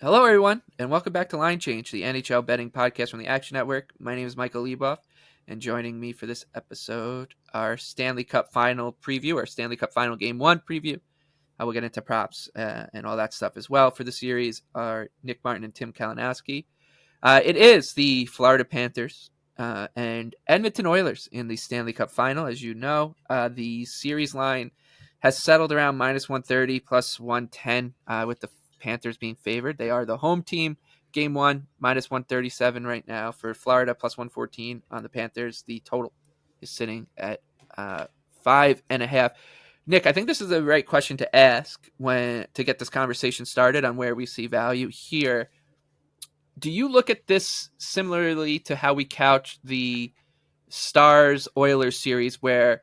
Hello, everyone, and welcome back to Line Change, the NHL betting podcast from the Action Network. My name is Michael Leboff, and joining me for this episode, our Stanley Cup final preview, our Stanley Cup final Game 1 preview. We'll get into props and all that stuff as well for the series, are Nick Martin and Tim Kalinowski. It is the Florida Panthers and Edmonton Oilers in the Stanley Cup final. As you know, the series line has settled around minus 130, plus 110 with the Panthers being favored. They are the home team. Game 1, minus 137 right now for Florida, plus 114 on the Panthers. The total is sitting at 5.5. Nick, I think this is the right question to ask to get this conversation started on where we see value here. Do you look at this similarly to how we couch the Stars-Oilers series, where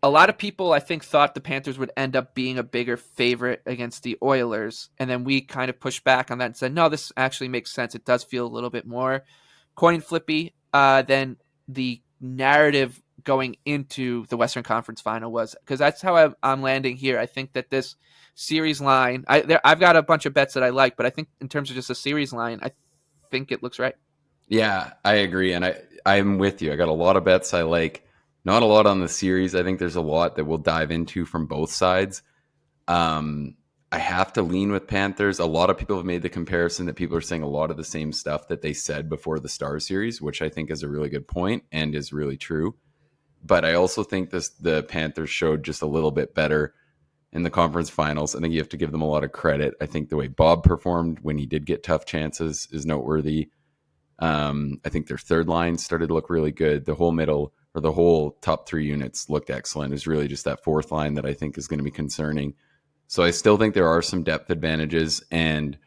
a lot of people, I think, thought the Panthers would end up being a bigger favorite against the Oilers, and then we kind of pushed back on that and said, no, this actually makes sense. It does feel a little bit more coin flippy than the narrative going into the Western Conference final was, because that's how I'm landing here. I think that this series line, I've got a bunch of bets that I like, but I think in terms of just a series line, I think it looks right. Yeah, I agree, and I'm with you. I got a lot of bets I like. Not a lot on the series. I think there's a lot that we'll dive into from both sides. I have to lean with Panthers. A lot of people have made the comparison that people are saying a lot of the same stuff that they said before the Stars series, which I think is a really good point and is really true. But I also think the Panthers showed just a little bit better in the conference finals. I think you have to give them a lot of credit. I think the way Bob performed when he did get tough chances is noteworthy. I think their third line started to look really good. The whole middle, or the whole top three units, looked excellent. It's really just that fourth line that I think is going to be concerning. So I still think there are some depth advantages, and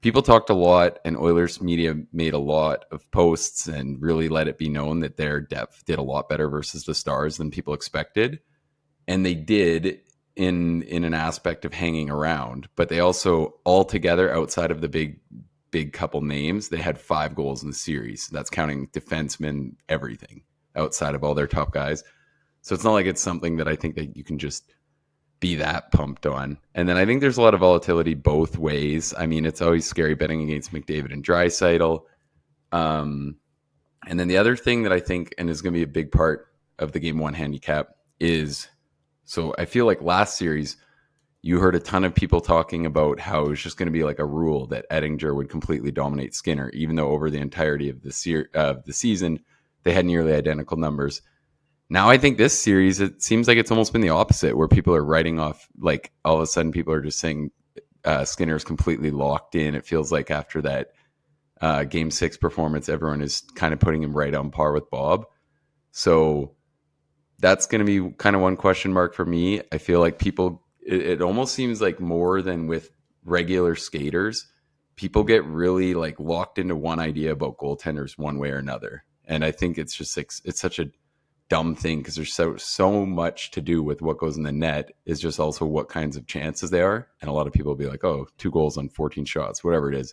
people talked a lot, and Oilers media made a lot of posts and really let it be known that their depth did a lot better versus the Stars than people expected. And they did in an aspect of hanging around, but they also, all together, outside of the big couple names, they had 5 goals in the series. That's counting defensemen, everything outside of all their top guys. So it's not like it's something that I think that you can just be that pumped on. And then I think there's a lot of volatility both ways. I mean, it's always scary betting against McDavid and Draisaitl. And then the other thing that I think, and is going to be a big part of the Game 1 handicap, is, so I feel like last series, you heard a ton of people talking about how it was just going to be like a rule that Ettinger would completely dominate Skinner, even though over the entirety of the season, they had nearly identical numbers. Now I think this series, it seems like it's almost been the opposite, where people are writing off, like all of a sudden people are just saying Skinner is completely locked in. It feels like after that Game 6 performance, everyone is kind of putting him right on par with Bob. So that's going to be kind of one question mark for me. I feel like people, it almost seems like more than with regular skaters, people get really like locked into one idea about goaltenders one way or another. And I think it's just like, it's such a dumb thing, because there's so much to do with what goes in the net is just also what kinds of chances they are. And a lot of people will be like, oh, 2 goals on 14 shots, whatever it is.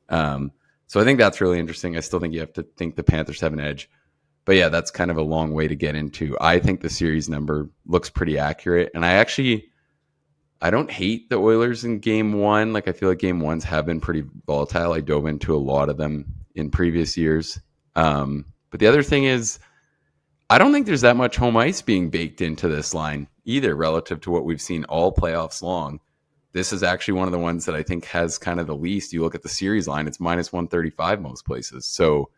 So I think that's really interesting. I still think you have to think the Panthers have an edge. But yeah, that's kind of a long way to get into. I think the series number looks pretty accurate. And I don't hate the Oilers in Game 1. Like, I feel like Game 1s have been pretty volatile. I dove into a lot of them in previous years. But the other thing is, I don't think there's that much home ice being baked into this line either, relative to what we've seen all playoffs long. This is actually one of the ones that I think has kind of the least. You look at the series line, it's minus 135 most places. So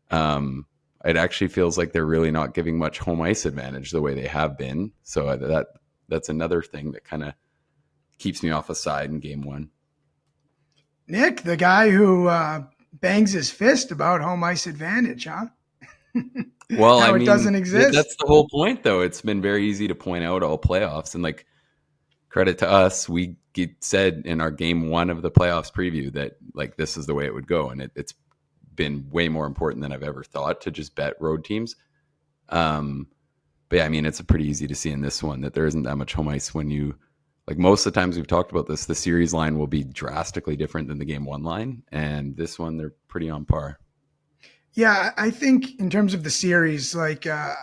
it actually feels like they're really not giving much home ice advantage the way they have been. So that's another thing that kind of keeps me off a side in Game 1. Nick, the guy who bangs his fist about home ice advantage, huh? Well, I mean, it doesn't exist. That's the whole point, though. It's been very easy to point out all playoffs, and like, credit to us, we said in our Game 1 of the playoffs preview that like this is the way it would go, and it's been way more important than I've ever thought to just bet road teams. But yeah, I mean, it's pretty easy to see in this one that there isn't that much home ice when you, like, most of the times we've talked about this, the series line will be drastically different than the Game 1 line, and this one they're pretty on par. Yeah, I think in terms of the series, like I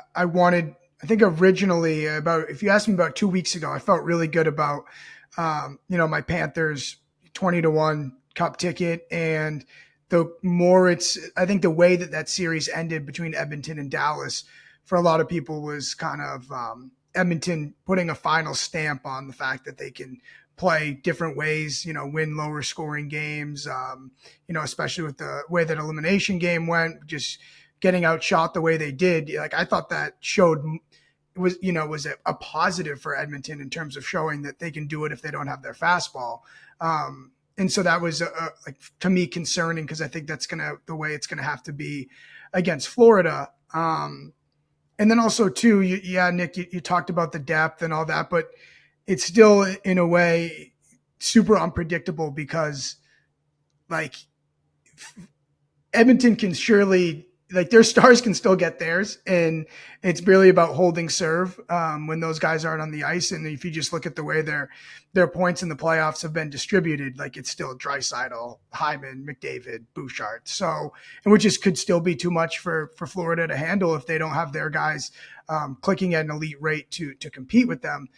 think originally if you asked me about 2 weeks ago, I felt really good about, my Panthers 20-1 Cup ticket. And I think the way that series ended between Edmonton and Dallas for a lot of people was kind of Edmonton putting a final stamp on the fact that they can play different ways, win lower scoring games, especially with the way that elimination game went, just getting outshot the way they did. Like, I thought that was a positive for Edmonton in terms of showing that they can do it if they don't have their fastball. And so that was like, to me, concerning, because I think that's the way it's going to have to be against Florida. And then also too, Nick, you talked about the depth and all that, but it's still in a way super unpredictable, because like Edmonton can surely, like, their stars can still get theirs, and it's really about holding serve when those guys aren't on the ice. And if you just look at the way their points in the playoffs have been distributed, like, it's still Draisaitl, Hyman, McDavid, Bouchard. So, and which could still be too much for Florida to handle if they don't have their guys clicking at an elite rate to compete with them.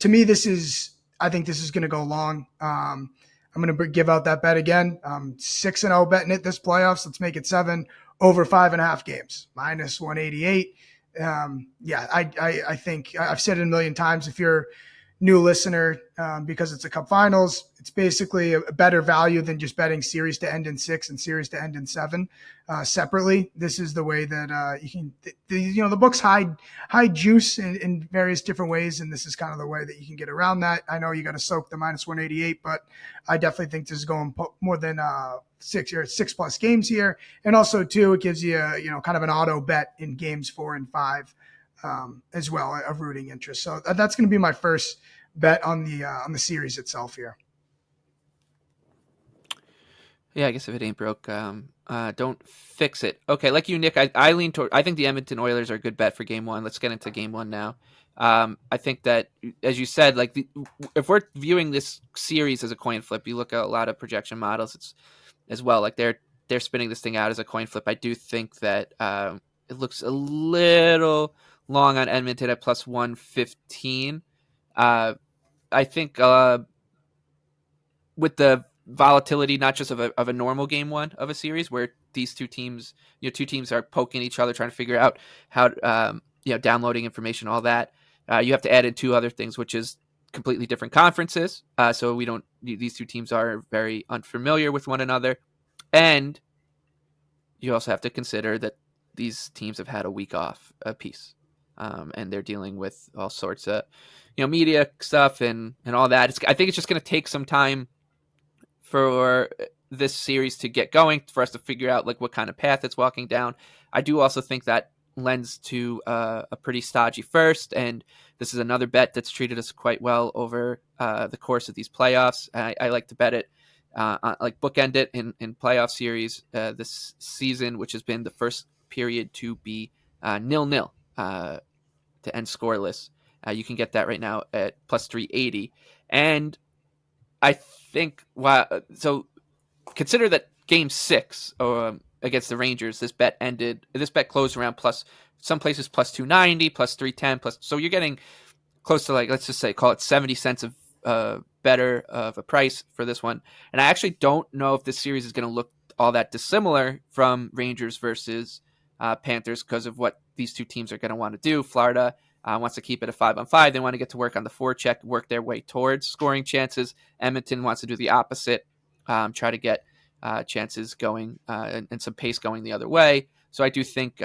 To me, I think this is going to go long. I'm going to give out that bet again. 6-0 betting it this playoffs. Let's make it 7 over 5.5 games, minus 188. I think I've said it a million times. If you're a new listener, because it's a Cup Finals, it's basically a better value than just betting series to end in 6 and series to end in 7 separately. This is the way that you can. The books hide juice in various different ways, and this is kind of the way that you can get around that. I know you got to soak the minus 188, but I definitely think this is going more than 6+ games here. And also too, it gives you kind of an auto bet in games 4 and 5 as well, of rooting interest. So that's going to be my first bet on the series itself here. Yeah, I guess if it ain't broke, don't fix it. Okay, like you, Nick, I lean toward. I think the Edmonton Oilers are a good bet for Game 1. Let's get into Game 1 now. I think that, as you said, like if we're viewing this series as a coin flip, you look at a lot of projection models. It's as well, like they're spinning this thing out as a coin flip. I do think that it looks a little long on Edmonton at plus 115. I think with the volatility, not just of a normal Game 1 of a series where these two teams are poking each other, trying to figure out how downloading information, all that. You have to add in 2 other things, which is completely different conferences. So these two teams are very unfamiliar with one another. And you also have to consider that these teams have had a week off apiece. And they're dealing with all sorts of, media stuff and all that. I think it's just going to take some time for this series to get going, for us to figure out like what kind of path it's walking down. I do also think that lends to a pretty stodgy first, and this is another bet that's treated us quite well over the course of these playoffs. I like to bet it, like bookend it in playoff series this season, which has been the first period to be 0-0 to end scoreless. You can get that right now at plus 380, and I think so. Consider that Game 6 against the Rangers, this bet closed around some places plus 290, plus 310, so you're getting close to, like, let's just say, call it 70 cents of better of a price for this one. And I actually don't know if this series is going to look all that dissimilar from Rangers versus Panthers, because of what these two teams are going to want to do. Florida wants to keep it a 5-on-5. They want to get to work on the forecheck, work their way towards scoring chances. Edmonton wants to do the opposite, try to get chances going and some pace going the other way. So I do think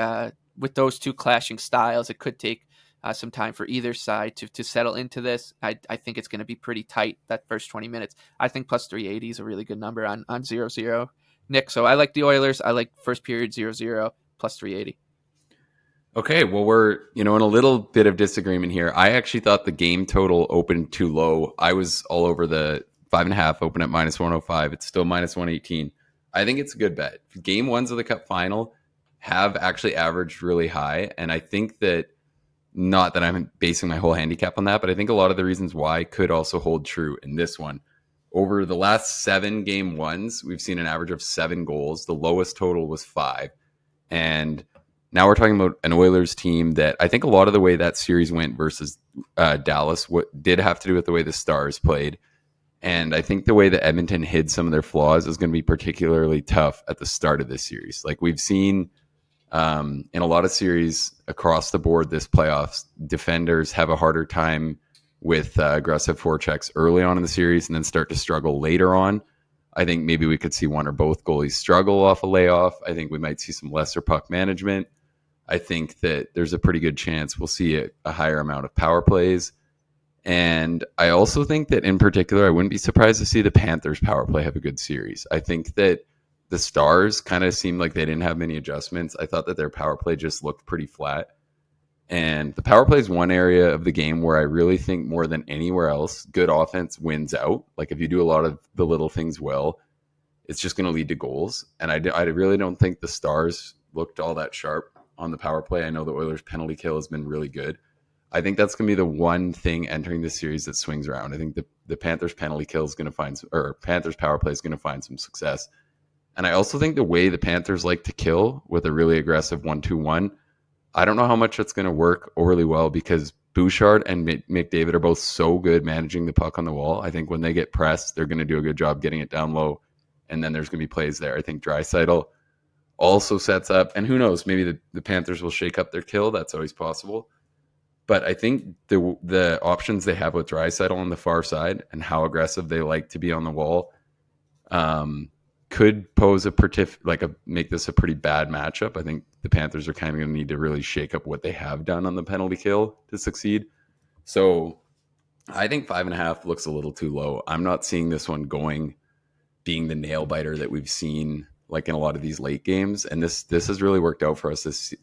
with those two clashing styles, it could take some time for either side to settle into this. I think it's going to be pretty tight that first 20 minutes. I think plus 380 is a really good number on 0-0, Nick. So I like the Oilers. I like first period 0-0 plus 380. Okay, well, we're in a little bit of disagreement here. I actually thought the game total opened too low. I was all over the 5.5, open at minus 105. It's still minus 118. I think it's a good bet. Game 1s of the Cup Final have actually averaged really high, and I think that, not that I'm basing my whole handicap on that, but I think a lot of the reasons why could also hold true in this one. Over the last 7 Game 1s, we've seen an average of 7 goals. The lowest total was 5. And now we're talking about an Oilers team that I think a lot of the way that series went versus Dallas did have to do with the way the Stars played. And I think the way that Edmonton hid some of their flaws is going to be particularly tough at the start of this series. Like we've seen in a lot of series across the board this playoffs, defenders have a harder time with aggressive forechecks early on in the series and then start to struggle later on. I think maybe we could see one or both goalies struggle off a layoff. I think we might see some lesser puck management. I think that there's a pretty good chance we'll see a higher amount of power plays. And I also think that in particular, I wouldn't be surprised to see the Panthers power play have a good series. I think that the Stars kind of seemed like they didn't have many adjustments. I thought that their power play just looked pretty flat. And the power play is one area of the game where I really think more than anywhere else, good offense wins out. Like if you do a lot of the little things well, it's just going to lead to goals. And I really don't think the Stars looked all that sharp on the power play. I know the Oilers' penalty kill has been really good. I think that's going to be the one thing entering this series that swings around. I think the Panthers penalty kill is going to find, or Panthers power play is going to find some success. And I also think the way the Panthers like to kill with a really aggressive 1-2-1, I don't know how much that's going to work overly well because Bouchard and McDavid are both so good managing the puck on the wall. I think when they get pressed, they're going to do a good job getting it down low, and then there's going to be plays there. I think Draisaitl also sets up, and who knows, maybe the Panthers will shake up their kill. That's always possible. But I think the options they have with Draisaitl on the far side and how aggressive they like to be on the wall could pose make this a pretty bad matchup. I think the Panthers are kind of going to need to really shake up what they have done on the penalty kill to succeed. So I think 5.5 looks a little too low. I'm not seeing this one being the nail biter that we've seen like in a lot of these late games. And this has really worked out for us this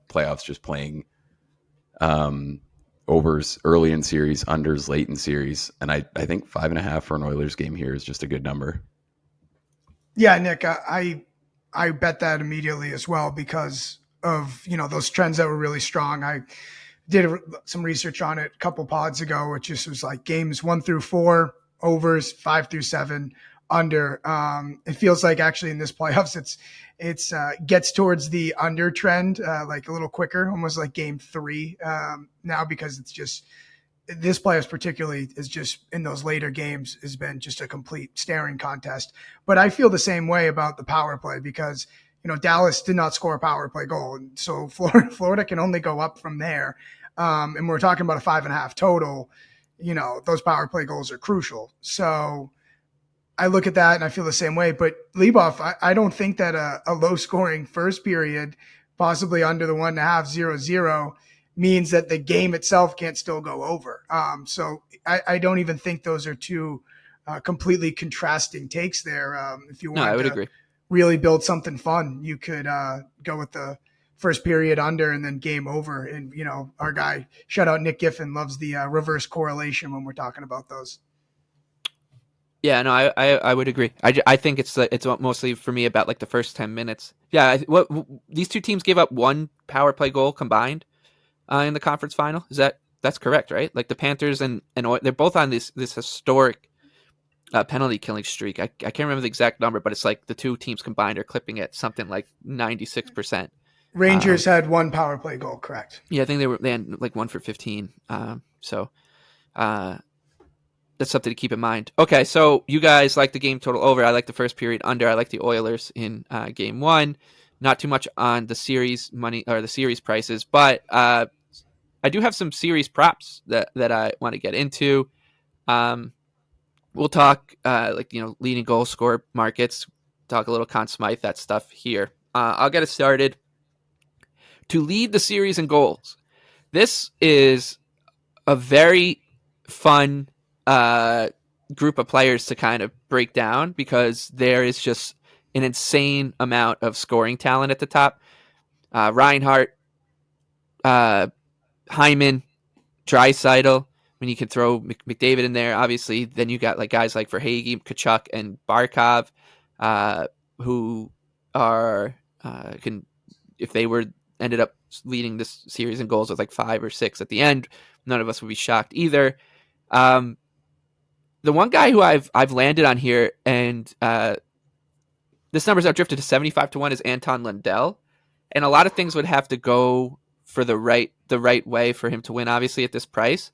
playoffs, just playing overs early in series, unders late in series. And I think 5.5 for an Oilers game here is just a good number. Yeah, Nick, I bet that immediately as well because of, those trends that were really strong. I did some research on it a couple pods ago, which just was like games 1-4, overs 5-7, under. It feels like actually in this playoffs, it's gets towards the under trend, like a little quicker, almost like game 3 now, because it's just this playoffs particularly is just in those later games has been just a complete staring contest. But I feel the same way about the power play because, Dallas did not score a power play goal. And so Florida can only go up from there. And we're talking about a 5.5 total, those power play goals are crucial. So I look at that and I feel the same way. But Lieboff, I don't think that a low scoring first period, possibly under the 1.5, 0-0, means that the game itself can't still go over. So I don't even think those are two completely contrasting takes there. If you want to agree. Really build something fun, you could go with the first period under and then game over. And, our guy, shout out Nick Giffen, loves the reverse correlation when we're talking about those. Yeah, no, I would agree. I think it's mostly for me about like the first 10 minutes. Yeah, these two teams gave up one power play goal combined in the conference final. That's correct, right? Like the Panthers and they're both on this historic penalty killing streak. I can't remember the exact number, but it's like the two teams combined are clipping at something like 96%. Rangers had one power play goal, correct? Yeah, I think they had like 1 for 15. So that's something to keep in mind. Okay, so you guys like the game total over. I like the first period under. I like the Oilers in game 1. Not too much on the series money or the series prices, but I do have some series props that I want to get into. We'll talk leading goal scorer markets, talk a little Conn Smythe, that stuff here. I'll get it started. To lead the series in goals, this is a very fun group of players to kind of break down because there is just an insane amount of scoring talent at the top. Reinhart, Hyman, Draisaitl. When you can throw McDavid in there, obviously, then you got like guys like Verhaeghe, Tkachuk, and Barkov, who are if they ended up leading this series in goals with like 5 or 6 at the end, none of us would be shocked either. The one guy who I've landed on here, and this number's outdrifted to 75-1, is Anton Lundell, and a lot of things would have to go for the right way for him to win, obviously, at this price.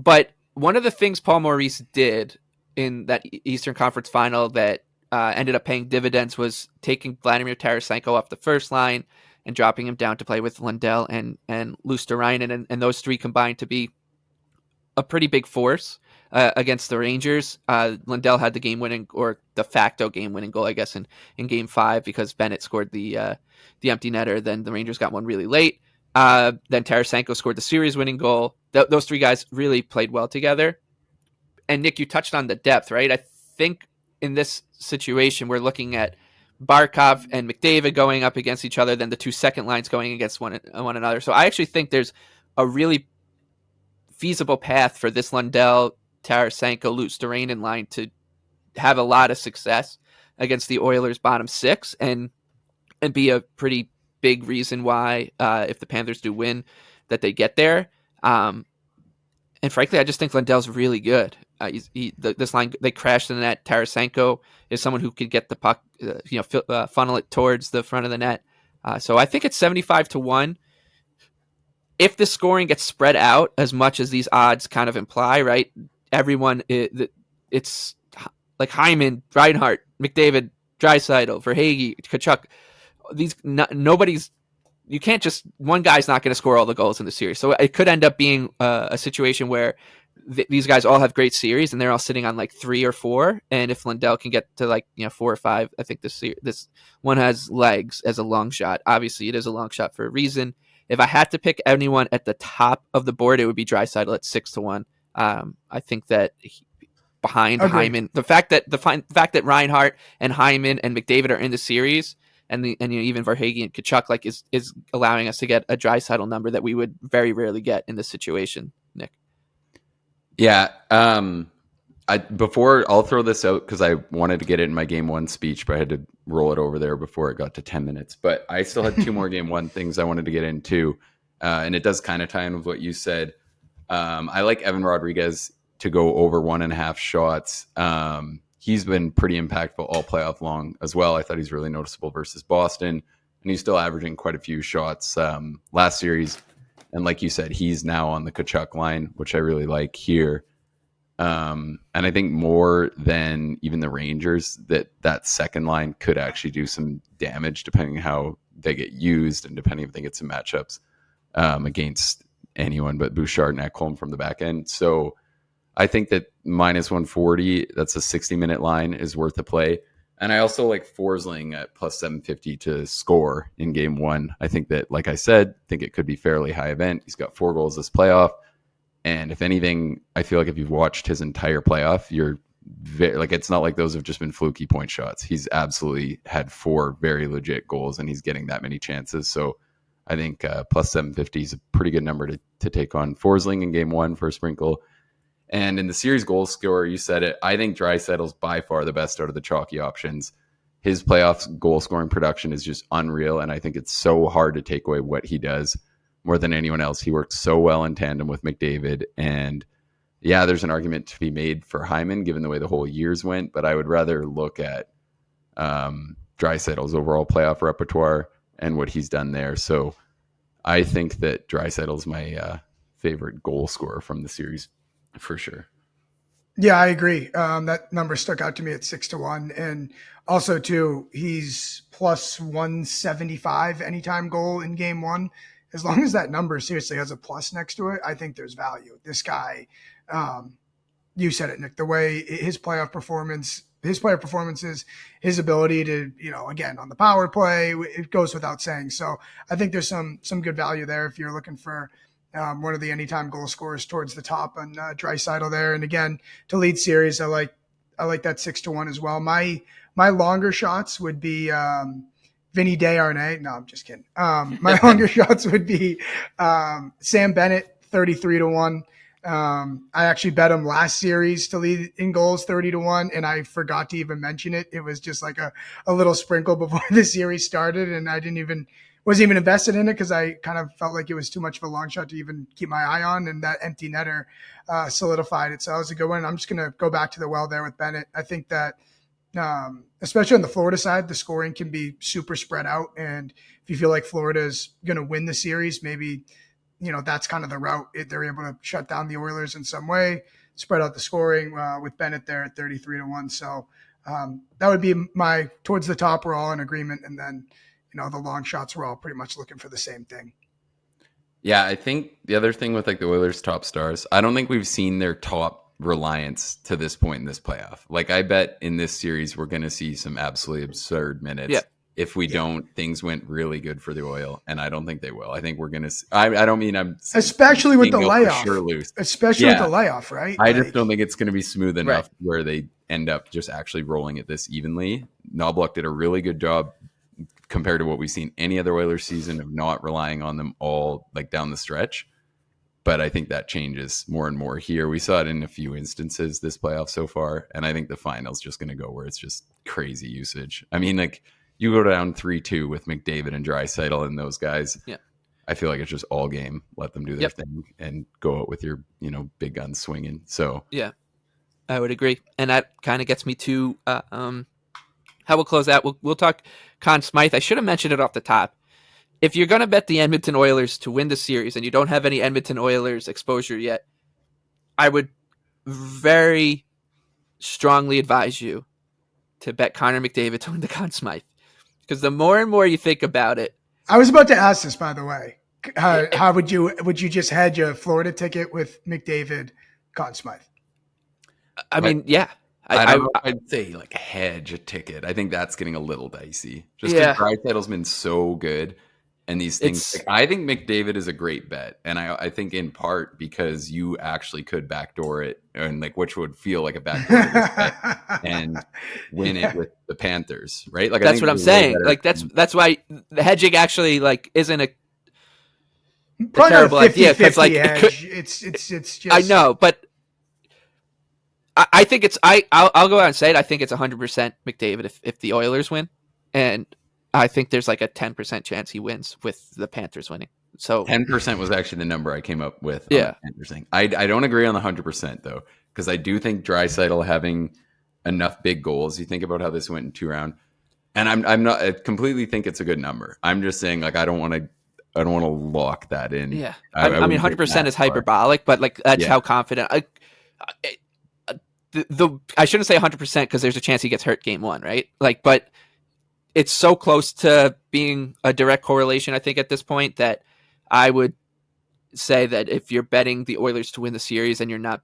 But one of the things Paul Maurice did in that Eastern Conference final that ended up paying dividends was taking Vladimir Tarasenko off the first line and dropping him down to play with Lundell and Luosterainen, and those three combined to be a pretty big force against the Rangers. Lundell had the game-winning, or de facto game-winning goal, I guess, in Game 5 because Bennett scored the empty netter. Then the Rangers got one really late. Then Tarasenko scored the series-winning goal. Those three guys really played well together. And Nick, you touched on the depth, right? I think in this situation, we're looking at Barkov and McDavid going up against each other, then the two second lines going against one another. So I actually think there's a really feasible path for this Lundell, Tarasenko, Luosterainen line to have a lot of success against the Oilers' bottom six and be a pretty big reason why, if the Panthers do win, that they get there. And frankly, I just think Lundell's really good. This line, they crashed in the net. Tarasenko is someone who could get the puck, funnel it towards the front of the net. So I think it's 75-1. If the scoring gets spread out as much as these odds kind of imply, right? Everyone, it's like Hyman, Reinhart, McDavid, Draisaitl, Verhaeghe, Tkachuk. Nobody's. You can't just, one guy's not going to score all the goals in the series. So it could end up being a situation where these guys all have great series and they're all sitting on like 3 or 4. And if Lundell can get to 4 or 5, I think this one has legs as a long shot. Obviously, it is a long shot for a reason. If I had to pick anyone at the top of the board, it would be Draisaitl at 6-1. I think that behind Hyman, the fact that Reinhart and Hyman and McDavid are in the series, and even Verhaeghe and Tkachuk is allowing us to get a Draisaitl number that we would very rarely get in this situation, Nick. Yeah. I'll throw this out because I wanted to get it in my Game 1 speech, but I had to roll it over there before it got to 10 minutes. But I still had 2 more Game 1 things I wanted to get into, and it does kind of tie in with what you said. I like Evan Rodriguez to go over 1.5 shots. He's been pretty impactful all playoff long as well. I thought he's really noticeable versus Boston, and he's still averaging quite a few shots last series. And like you said, he's now on the Tkachuk line, which I really like here. And I think more than even the Rangers, that second line could actually do some damage depending on how they get used and depending if they get some matchups against anyone but Bouchard and Ekholm from the back end. So I think that -140, that's a 60-minute line, is worth a play. And I also like Forsling at +750 to score in Game 1. I think that, like I said, it could be fairly high event. He's got 4 goals this playoff. And if anything, I feel like if you've watched his entire playoff, it's not like those have just been fluky point shots. He's absolutely had 4 very legit goals, and he's getting that many chances. So I think +750 is a pretty good number to take on Forsling in Game 1 for a sprinkle. And in the series goal scorer, you said it, I think Draisaitl's by far the best out of the chalky options. His playoff goal scoring production is just unreal, and I think it's so hard to take away what he does more than anyone else. He works so well in tandem with McDavid, and yeah, there's an argument to be made for Hyman given the way the whole years went, but I would rather look at Draisaitl's overall playoff repertoire and what he's done there. So I think that Draisaitl's my favorite goal scorer from the series for sure. Yeah, I agree. That number stuck out to me at 6-1. And also too, he's +175 anytime goal in Game 1. As long as that number seriously has a plus next to it, I think there's value. This guy, you said it, Nick, the way his playoff performances, his ability to, again, on the power play, it goes without saying. So I think there's some good value there if you're looking for one of the anytime goal scorers towards the top on Draisaitl there. And again, to lead series, I like that 6-1 as well. My longer shots would be Vinny Desharnais. No, I'm just kidding. My longer shots would be Sam Bennett, 33-1. I actually bet him last series to lead in goals 30-1, and I forgot to even mention it. It was just like a little sprinkle before the series started, and I wasn't even invested in it because I kind of felt like it was too much of a long shot to even keep my eye on, and that empty netter solidified it. So that was a good one. I'm just going to go back to the well there with Bennett. I think that especially on the Florida side, the scoring can be super spread out. And if you feel like Florida is going to win the series, maybe, that's kind of the route. They're able to shut down the Oilers in some way. spread out the scoring with Bennett there at 33-1. So that would be my towards the top. We're all in agreement, and then the long shots we're all pretty much looking for the same thing. Yeah, I think the other thing with like the Oilers' top stars, I don't think we've seen their top reliance to this point in this playoff. Like I bet in this series we're going to see some absolutely absurd minutes. Yeah. If we don't, things went really good for the Oil, and I don't think they will. I think we're going to. I don't mean I'm especially with the layoff. Sure loose. Especially with the layoff, right? I just don't think it's going to be smooth enough where they end up just actually rolling it this evenly. Knoblauch did a really good job compared to what we've seen any other Oilers season of not relying on them all like down the stretch. But I think that changes more and more here. We saw it in a few instances this playoff so far, and I think the final's just going to go where it's just crazy usage. I mean, like you go down 3-2 with McDavid and Draisaitl and those guys. Yeah. I feel like it's just all game. Let them do their thing and go out with your, big guns swinging. So yeah, I would agree, and that kind of gets me to how we'll close out. We'll talk Conn Smythe. I should have mentioned it off the top. If you're going to bet the Edmonton Oilers to win the series and you don't have any Edmonton Oilers exposure yet, I would very strongly advise you to bet Connor McDavid to win the Conn Smythe. Because the more and more you think about it. I was about to ask this, by the way. How would you just hedge a Florida ticket with McDavid, Conn Smythe? I mean, yeah. I don't know if I'd say like hedge a ticket. I think that's getting a little dicey. Just because Draisaitl's been so good. And these things, I think McDavid is a great bet. And I think in part because you actually could backdoor it and like, which would feel like a backdoor bet and win it with the Panthers, right? Like, that's what I'm saying. Like that's why the hedging actually like isn't a terrible idea. Cause like, it's just, I know, but I think it's, I'll go out and say it. I think it's 100% McDavid if the Oilers win. And I think there's like a 10% chance he wins with the Panthers winning. So 10% was actually the number I came up with. Yeah. I don't agree on the 100% though, because I do think Draisaitl having enough big goals. You think about how this went in 2 rounds, and I completely think it's a good number. I'm just saying like I don't want to lock that in. Yeah, I mean 100% is hyperbolic, but like that's how confident. I shouldn't say 100% because there's a chance he gets hurt game 1, right? Like, but it's so close to being a direct correlation, I think, at this point that I would say that if you're betting the Oilers to win the series and you're not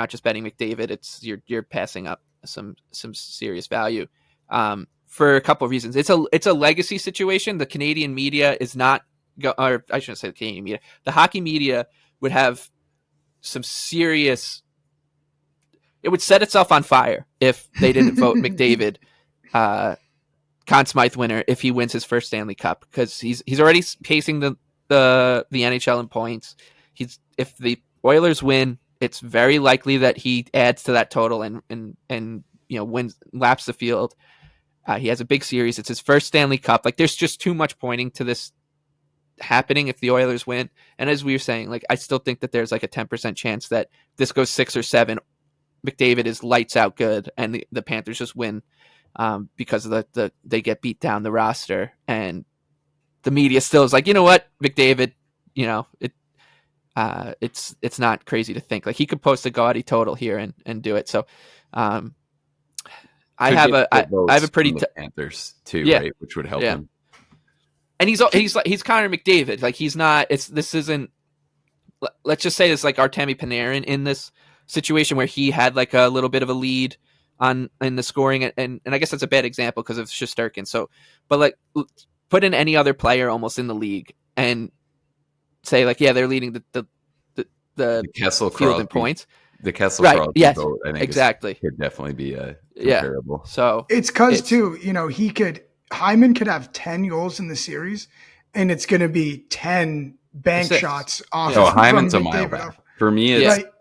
just betting McDavid, it's you're passing up some serious value for a couple of reasons. It's a legacy situation. The Canadian media is not, or I shouldn't say the Canadian media. The hockey media would have some serious. It would set itself on fire if they didn't vote McDavid Conn Smythe winner if he wins his first Stanley Cup, because he's already pacing the NHL in points. If the Oilers win, it's very likely that he adds to that total and wins, laps the field. He has a big series. It's his first Stanley Cup. Like there's just too much pointing to this happening if the Oilers win. And as we were saying, like I still think that there's like a 10% chance that this goes 6 or 7. McDavid is lights out good, and the Panthers just win. Because of they get beat down the roster, and the media still is like, you know what, McDavid, it's not crazy to think like he could post a gaudy total here and do it. So, I have a pretty Panthers too, right? Which would help him. And he's Connor McDavid, like he's not. This isn't. Let's just say it's like Artemi Panarin in this situation where he had like a little bit of a lead in the scoring, and I guess that's a bad example because of Shesterkin. So, but like put in any other player almost in the league and say like, yeah, they're leading the Kessel field in points. The Kessel right? Yes, vote, I think exactly. Could definitely be comparable. Yeah. So it's because too, Hyman could have 10 goals in the series, and it's going to be 10 bank shots off. So Hyman's a mile back. back. For me,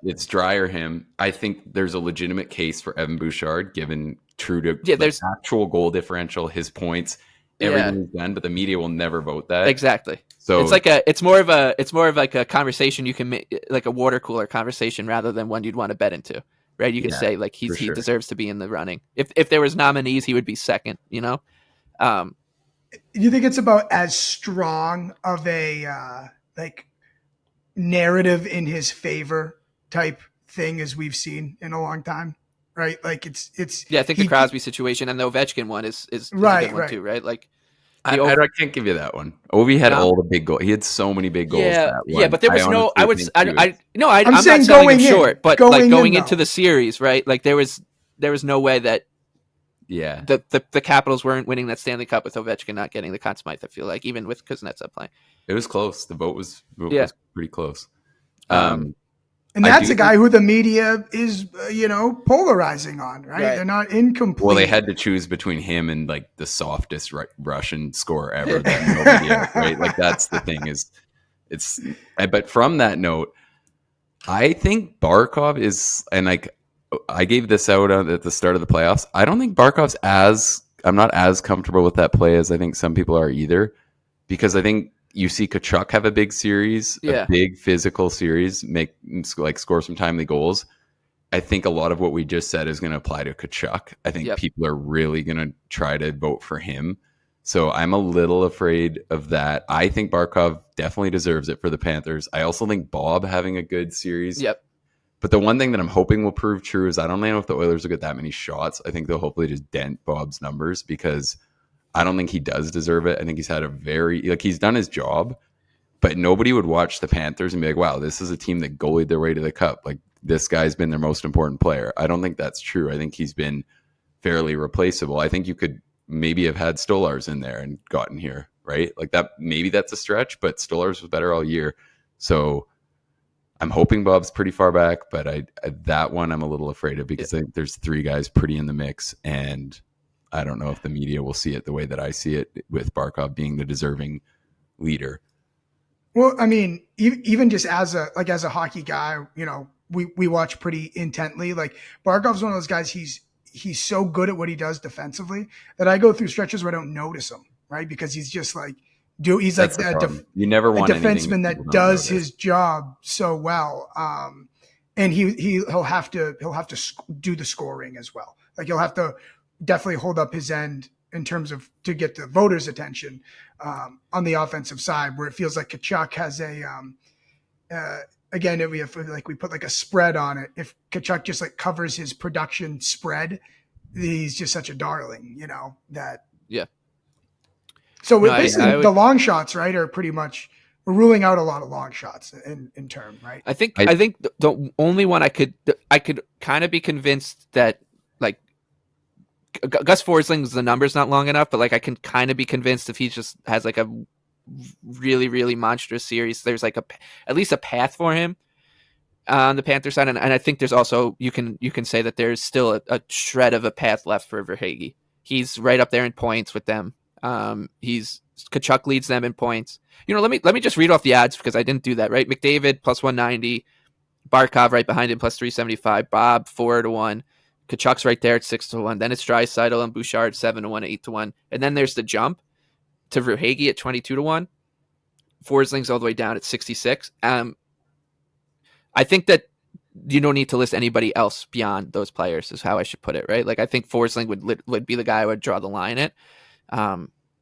it's Dry or him. I think there's a legitimate case for Evan Bouchard, given true to there's actual goal differential, his points, everything he's done. But the media will never vote that. Exactly. So it's more of like a conversation you can make, like a water cooler conversation, rather than one you'd want to bet into. Right? You could say like he deserves to be in the running. If there was nominees, he would be second. You think it's about as strong of a narrative in his favor type thing as we've seen in a long time, right? Like it's I think the Crosby situation and the Ovechkin one is a right, good one too, right? Like I can't give you that one. Ovi had all the big goals. He had so many big goals. Yeah, that one. but there was no. I would. I'm I'm not saying selling him going short, but going like going in, into the series, right? Like there was no way that the Capitals weren't winning that Stanley Cup with Ovechkin not getting the Conn Smythe. I feel like even with Kuznetsov playing, it was close. The vote was pretty close. And that's a guy who the media is, polarizing on, right? They're not incomplete. Well, they had to choose between him and like the softest Russian scorer ever that nobody else, right? Like that's the thing but from that note, I think Barkov is, and like I gave this out at the start of the playoffs. I don't think Barkov's I'm not as comfortable with that play as I think some people are either, because I think you see Tkachuk have a big series, a big physical series, score some timely goals. I think a lot of what we just said is going to apply to Tkachuk. I think people are really going to try to vote for him. So I'm a little afraid of that. I think Barkov definitely deserves it for the Panthers. I also think Bob having a good series. Yep. But the one thing that I'm hoping will prove true is I don't know if the Oilers will get that many shots. I think they'll hopefully just dent Bob's numbers, because I don't think he does deserve it. I think he's had he's done his job, but nobody would watch the Panthers and be like, wow, this is a team that goalied their way to the cup. Like, this guy's been their most important player. I don't think that's true. I think he's been fairly replaceable. I think you could maybe have had Stolars in there and gotten here, right? Like that, maybe that's a stretch, but Stolars was better all year. So I'm hoping Bob's pretty far back, but that one I'm a little afraid of, because I think there's three guys pretty in the mix, and I don't know if the media will see it the way that I see it, with Barkov being the deserving leader. Well, I mean, even just as a hockey guy, we watch pretty intently. Like Barkov's one of those guys. He's so good at what he does defensively that I go through stretches where I don't notice him, right? Because he's just like he's That's like you never want a defenseman that does his job so well. And he'll have to do the scoring as well. Like he'll have to definitely hold up his end in terms of to get the voters' attention on the offensive side, where it feels like Tkachuk has again, if we put like a spread on it, if Tkachuk just like covers his production spread, he's just such a darling, that. Yeah. So the long shots, right, are pretty much, we're ruling out a lot of long shots in term, right? I think the only one I could kind of be convinced that, like, Gus Forsling's the number's not long enough, but like I can kind of be convinced if he just has like a really, really monstrous series, there's like at least a path for him on the Panther side, and I think there's also you can say that there's still a shred of a path left for Verhaeghe. He's right up there in points with them. Tkachuk leads them in points. Let me just read off the odds, because I didn't do that, right? McDavid plus 190, Barkov right behind him plus 375, Bob 4-1, Tkachuk's right there at 6-1. Then it's Draisaitl and Bouchard 7-1, 8-1, and then there's the jump to Verhaeghe at 22-1. Forsling's all the way down at 66. I think that you don't need to list anybody else beyond those players, is how I should put it, right? Like I think Forsling would be the guy I would draw the line at.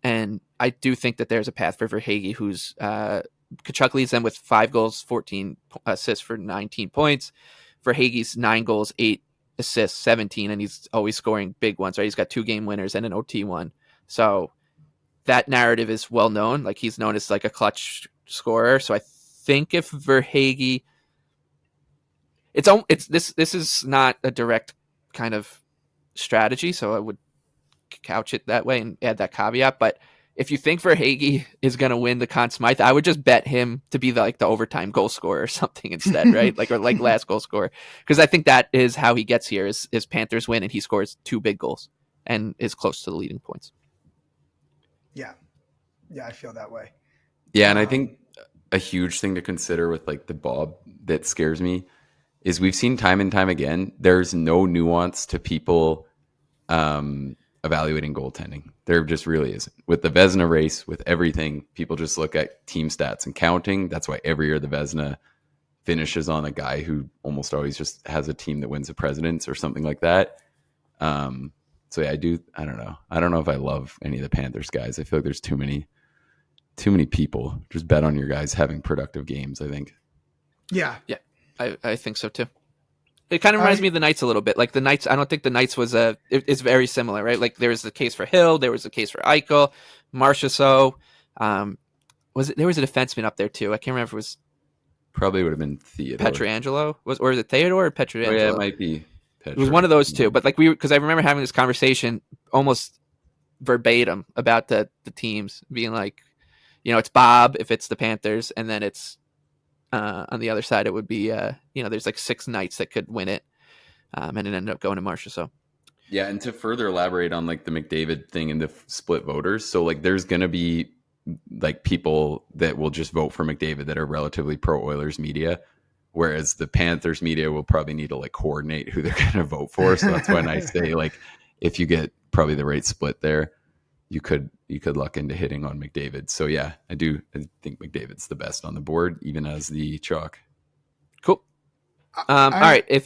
And I do think that there's a path for Verhaeghe, who's Tkachuk leads them with 5 goals, 14 assists for 19 points. Verhaeghe's 9 goals, 8 assists, 17, and he's always scoring big ones, right? He's got 2 game winners and an OT one. So that narrative is well known. Like he's known as like a clutch scorer. So I think if Verhaeghe, this is not a direct kind of strategy, so I would couch it that way and add that caveat. But if you think Verhaeghe is going to win the Conn Smythe, I would just bet him to be the overtime goal scorer or something instead, right? Or last goal scorer, because I think that is how he gets here. Is Panthers win and he scores 2 big goals and is close to the leading points. Yeah, I feel that way. Yeah, and I think a huge thing to consider with like the Bob that scares me is we've seen time and time again, there's no nuance to people evaluating goaltending. There just really isn't. With the Vezina race, with everything, people just look at team stats and counting. That's why every year the Vezina finishes on a guy who almost always just has a team that wins the Presidents or something like that. So yeah, I don't know. I don't know if I love any of the Panthers guys. I feel like there's too many people. Just bet on your guys having productive games, I think. Yeah. I think so too. It kind of reminds me of the Knights a little bit. Like the Knights, I don't think the Knights it's very similar, right? Like there was the case for Hill, there was a case for Eichel, Marchessault. There was a defenseman up there too. I can't remember if it was probably would have been Theodore. Pietrangelo, or is it Theodore or Pietrangelo? Oh, yeah, it might be. It was one of those two. But like because I remember having this conversation almost verbatim about the teams being like, it's Bob if it's the Panthers, and then it's on the other side it would be there's like 6 Knights that could win it, and it ended up going to Marchessault. Yeah, and to further elaborate on like the McDavid thing and the split voters, so like there's gonna be like people that will just vote for McDavid that are relatively pro Oilers media, whereas the Panthers media will probably need to like coordinate who they're gonna vote for. So that's when I say like if you get probably the right split there, you could luck into hitting on McDavid. So yeah, I think McDavid's the best on the board, even as the chalk. Cool. All right. I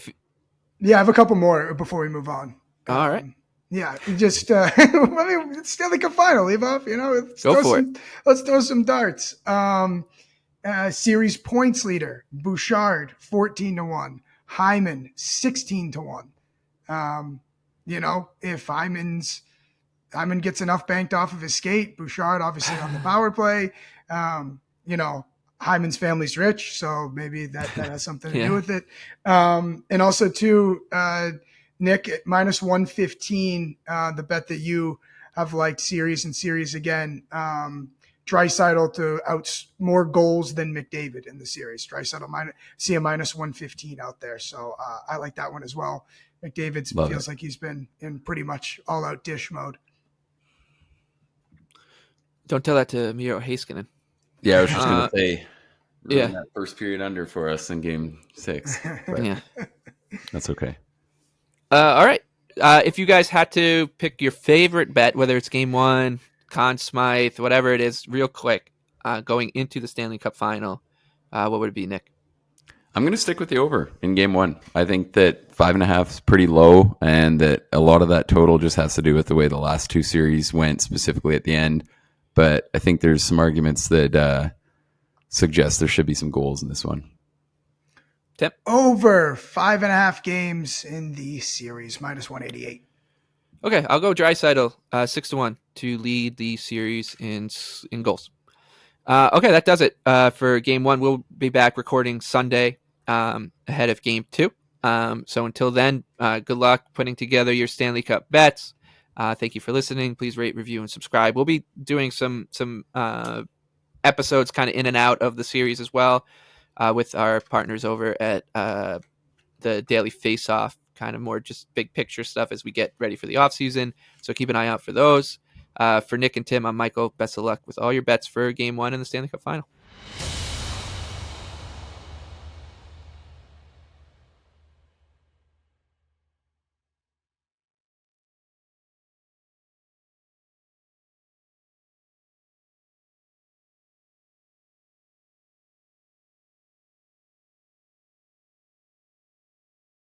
have a couple more before we move on. All right. Yeah, just it's Stanley Cup final, Leboff. Let's throw some darts. Series points leader Bouchard 14-1, Hyman 16-1. If Hyman gets enough banked off of his skate, Bouchard obviously on the power play. Hyman's family's rich, so maybe that has something to do with it. And also too, Nick at -115, the bet that you have liked series and series again. Draisaitl to out more goals than McDavid in the series. Draisaitl see a -115 out there, so I like that one as well. McDavid feels like he's been in pretty much all-out dish mode. Don't tell that to Miro Heiskanen. Yeah, I was just going to say, that first period under for us in Game 6. Yeah, that's okay. All right. If you guys had to pick your favorite bet, whether it's Game 1, Conn Smythe, whatever it is, real quick, going into the Stanley Cup final, what would it be, Nick? I'm going to stick with the over in Game 1. I think that 5.5 is pretty low, and that a lot of that total just has to do with the way the last 2 series went, specifically at the end. But I think there's some arguments that suggest there should be some goals in this one. Tim? Over 5.5 games in the series, -188. Okay, I'll go Draisaitl 6-1 to lead the series in goals. Okay, that does it for Game 1. We'll be back recording Sunday ahead of Game 2. So until then, good luck putting together your Stanley Cup bets. Thank you for listening. Please rate, review, and subscribe. We'll be doing some episodes kind of in and out of the series as well with our partners over at the Daily Face-Off, kind of more just big picture stuff as we get ready for the offseason. So keep an eye out for those. For Nick and Tim, I'm Michael. Best of luck with all your bets for Game 1 in the Stanley Cup final.